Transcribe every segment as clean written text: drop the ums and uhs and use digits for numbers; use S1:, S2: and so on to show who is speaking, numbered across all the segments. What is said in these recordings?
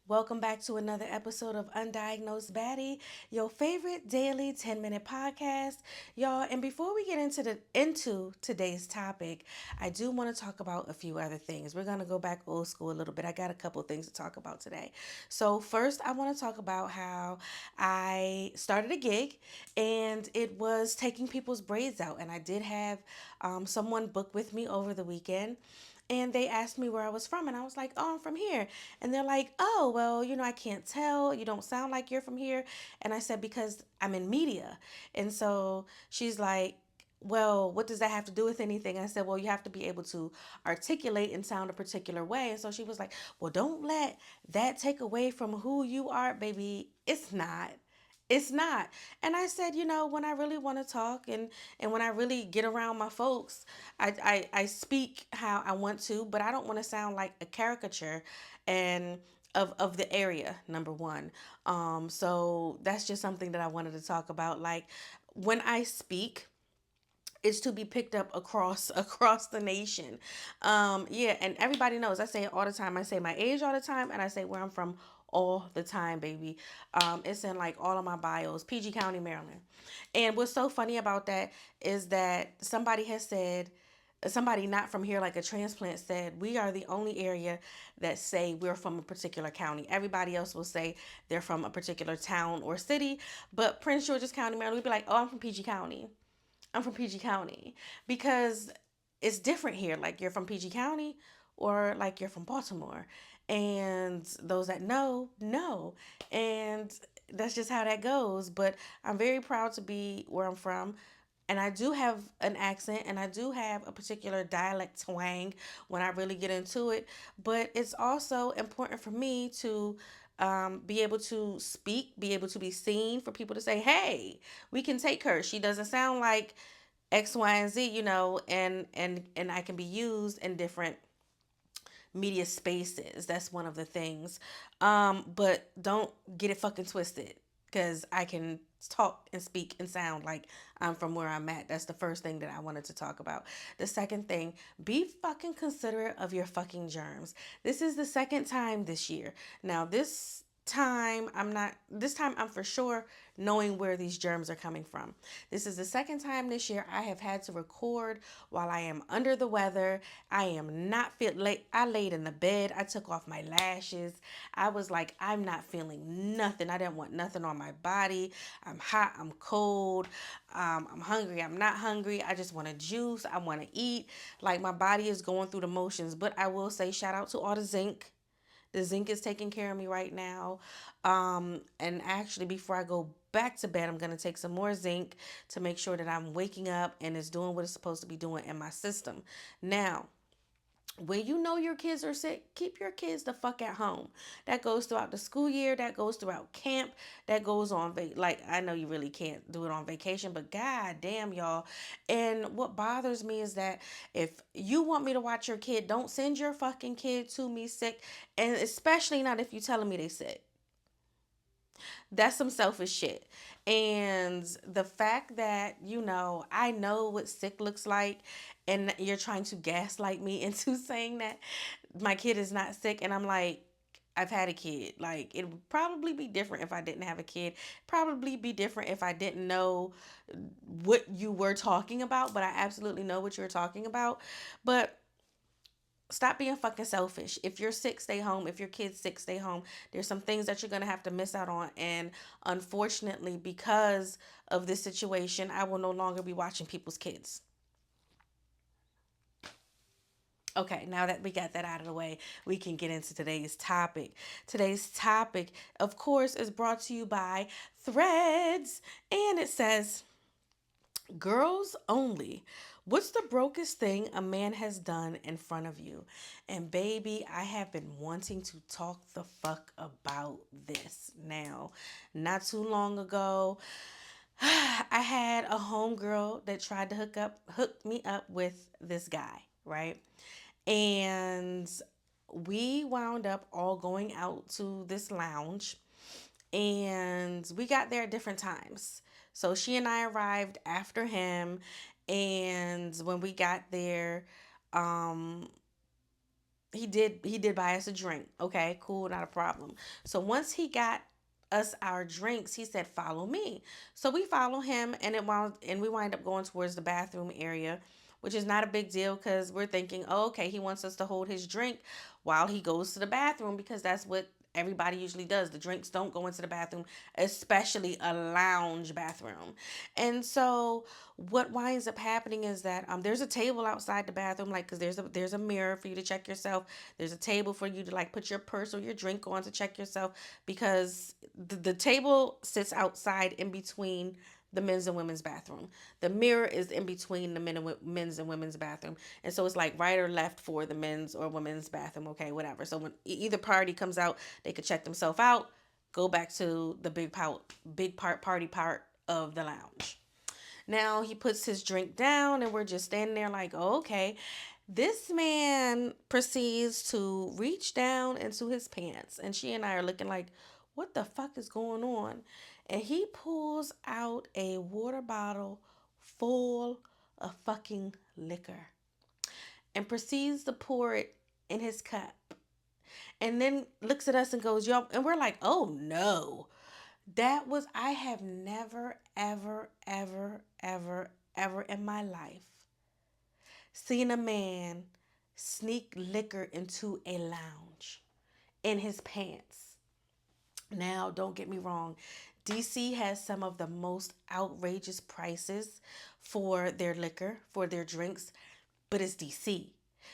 S1: Welcome back to another episode of Undiagnosed Baddie, your favorite daily 10-minute podcast. Y'all, and before we get into today's topic, I do want to talk about a few other things. We're going to go back old school a little bit. I got a couple of things to talk about today. So, first, I want to talk about how I started a gig and it was taking people's braids out, and I did have someone book with me over the weekend, and they asked me where I was from, and I was like, "Oh, I'm from here." And they're like, "Oh, well, I can't tell. You don't sound like you're from here." And I said, "Because I'm in media." And so she's like, "Well, what does that have to do with anything?" I said, "Well, you have to be able to articulate and sound a particular way." And so she was like, "Well, don't let that take away from who you are, baby. It's not. It's not." And I said, when I really want to talk, and when I really get around my folks, I speak how I want to, but I don't want to sound like a caricature and of the area, number one. So that's just something that I wanted to talk about. Like, when I speak, it's to be picked up across the nation. Yeah, and everybody knows, I say it all the time. I say my age all the time, and I say where I'm from all the time, baby. It's in like all of my bios. PG County, Maryland. And what's so funny about that is that somebody not from here, like a transplant, said we are the only area that say we're from a particular county. Everybody else will say they're from a particular town or city, but Prince George's County, Maryland, we'd be like, "Oh, I'm from PG County. I'm from PG County," because it's different here. Like, you're from PG County or like you're from Baltimore. And those that know. And that's just how that goes. But I'm very proud to be where I'm from. And I do have an accent, and I do have a particular dialect twang when I really get into it. But it's also important for me to be able to speak, be able to be seen, for people to say, "Hey, we can take her. She doesn't sound like X, Y, and Z," and I can be used in different media spaces. That's one of the things. But don't get it fucking twisted, because I can talk and speak and sound like I'm from where I'm at. That's the first thing that I wanted to talk about. The second thing, be fucking considerate of your fucking germs. This is the second time this year. Now, this time I'm for sure knowing where these germs are coming from. This is the second time this year I have had to record while I am under the weather. I am not fit late. I laid in the bed. I took off my lashes. I was like, I'm not feeling nothing. I didn't want nothing on my body. I'm hot. I'm cold. I'm hungry. I'm not hungry. I just want to juice. I want to eat. Like, my body is going through the motions. But I will say, shout out to all the zinc. The zinc is taking care of me right now. And actually, before I go back to bed, I'm going to take some more zinc to make sure that I'm waking up and it's doing what it's supposed to be doing in my system. Now, when you know your kids are sick, keep your kids the fuck at home. That goes throughout the school year. That goes throughout camp. That goes on like, I know you really can't do it on vacation, but god damn, y'all. And what bothers me is that if you want me to watch your kid, don't send your fucking kid to me sick, and especially not if you telling me they sick. That's some selfish shit. And the fact that, I know what sick looks like, and you're trying to gaslight me into saying that my kid is not sick. And I'm like, I've had a kid. Like, it would probably be different if I didn't have a kid. Probably be different if I didn't know what you were talking about, but I absolutely know what you're talking about. But stop being fucking selfish. If you're sick, stay home. If your kid's sick, stay home. There's some things that you're going to have to miss out on. And unfortunately, because of this situation, I will no longer be watching people's kids. Okay, now that we got that out of the way, we can get into today's topic. Today's topic, of course, is brought to you by Threads. And it says, "Girls only. What's the brokest thing a man has done in front of you?" And baby, I have been wanting to talk the fuck about this now. Not too long ago, I had a homegirl that tried to hook me up with this guy, right? And we wound up all going out to this lounge, and we got there at different times. So she and I arrived after him, and when we got there, um, he did buy us a drink. Okay, cool, not a problem. So once he got us our drinks, he said, "Follow me." So we follow him, and we wind up going towards the bathroom area, which is not a big deal because we're thinking, oh, okay, he wants us to hold his drink while he goes to the bathroom because that's what everybody usually does. The drinks don't go into the bathroom, especially a lounge bathroom. And so what winds up happening is that there's a table outside the bathroom, like, because there's a mirror for you to check yourself. There's a table for you to like put your purse or your drink on to check yourself, because the table sits outside in between the men's and women's bathroom. The mirror is in between the men's and women's bathroom. And so it's like right or left for the men's or women's bathroom. Okay, whatever. So when either party comes out, they could check themselves out, go back to the party part of the lounge. Now he puts his drink down, and we're just standing there like, oh, okay. This man proceeds to reach down into his pants, and she and I are looking like, what the fuck is going on? And he pulls out a water bottle full of fucking liquor and proceeds to pour it in his cup. And then looks at us and goes, yo, and we're like, oh no. I have never, ever, ever, ever, ever in my life seen a man sneak liquor into a lounge in his pants. Now, don't get me wrong. DC has some of the most outrageous prices for their liquor, for their drinks, but it's DC.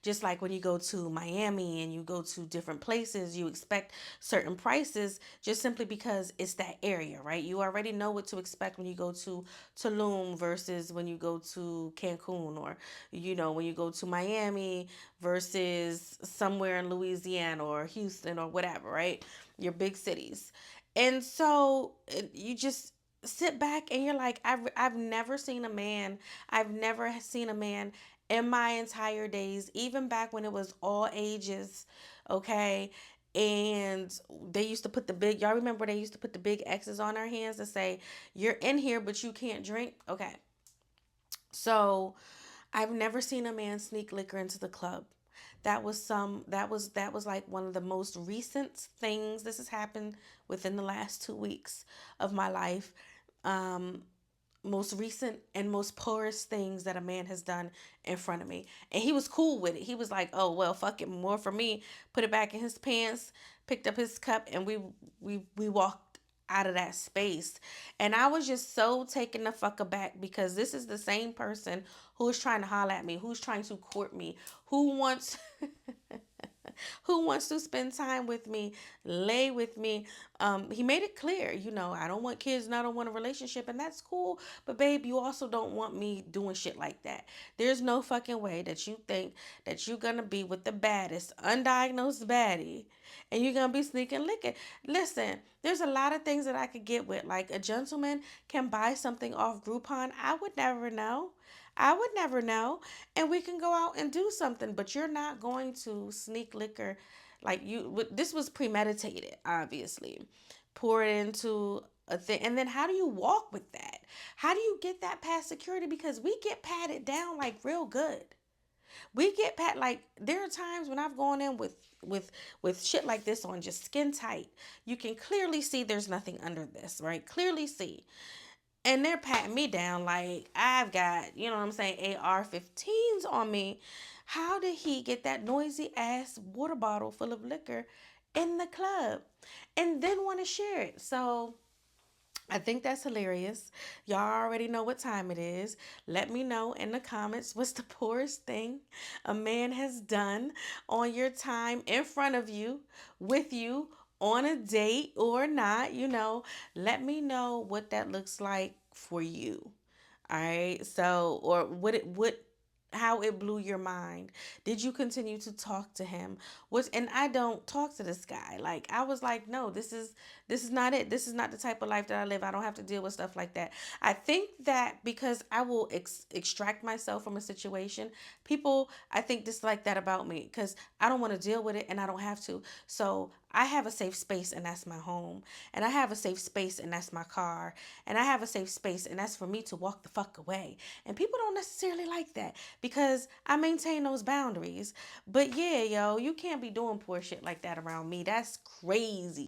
S1: Just like when you go to Miami and you go to different places, you expect certain prices just simply because it's that area, right? You already know what to expect when you go to Tulum versus when you go to Cancun, or, when you go to Miami versus somewhere in Louisiana or Houston or whatever, right? Your big cities. And so you just sit back and you're like, I've never seen a man in my entire days, even back when it was all ages, okay? And y'all remember they used to put the big X's on our hands to say, you're in here, but you can't drink? Okay. So I've never seen a man sneak liquor into the club. That was like one of the most recent things. This has happened within the last 2 weeks of my life. Um, Most recent and most poorest things that a man has done in front of me. And he was cool with it. He was like, oh well, fuck it, more for me. Put it back in his pants, picked up his cup, and we walked out of that space. And I was just so taken the fuck aback, because this is the same person who's trying to holler at me, who's trying to court me, who wants who wants to spend time with me, lay with me. He made it clear, I don't want kids and I don't want a relationship, and that's cool. But babe, you also don't want me doing shit like that. There's no fucking way that you think that you're gonna be with the baddest, undiagnosed baddie, and you're gonna be sneaking liquor. Listen, there's a lot of things that I could get with. Like, a gentleman can buy something off Groupon. I would never know. I would never know. And we can go out and do something, but you're not going to sneak liquor. Like, this was premeditated, obviously. Pour it into a thing. And then how do you walk with that? How do you get that past security? Because we get patted down like real good. We get pat like, there are times when I've gone in with shit like this on, just skin tight. You can clearly see there's nothing under this, right? Clearly see. And they're patting me down like I've got, you know what I'm saying, AR-15s on me. How did he get that noisy ass water bottle full of liquor in the club and then want to share it? So I think that's hilarious. Y'all already know what time it is. Let me know in the comments what's the poorest thing a man has done on your time in front of you, with you, on a date or not. Let me know what that looks like for you. All right. So, or how it blew your mind. Did you continue to talk to him? And I don't talk to this guy. Like, I was like, no, this is not it. This is not the type of life that I live. I don't have to deal with stuff like that. I think that because I will extract myself from a situation, people, I think, dislike that about me, because I don't want to deal with it and I don't have to. So I have a safe space and that's my home. And I have a safe space and that's my car. And I have a safe space and that's for me to walk the fuck away. And people don't necessarily like that because I maintain those boundaries. But yeah, yo, you can't be doing poor shit like that around me. That's crazy.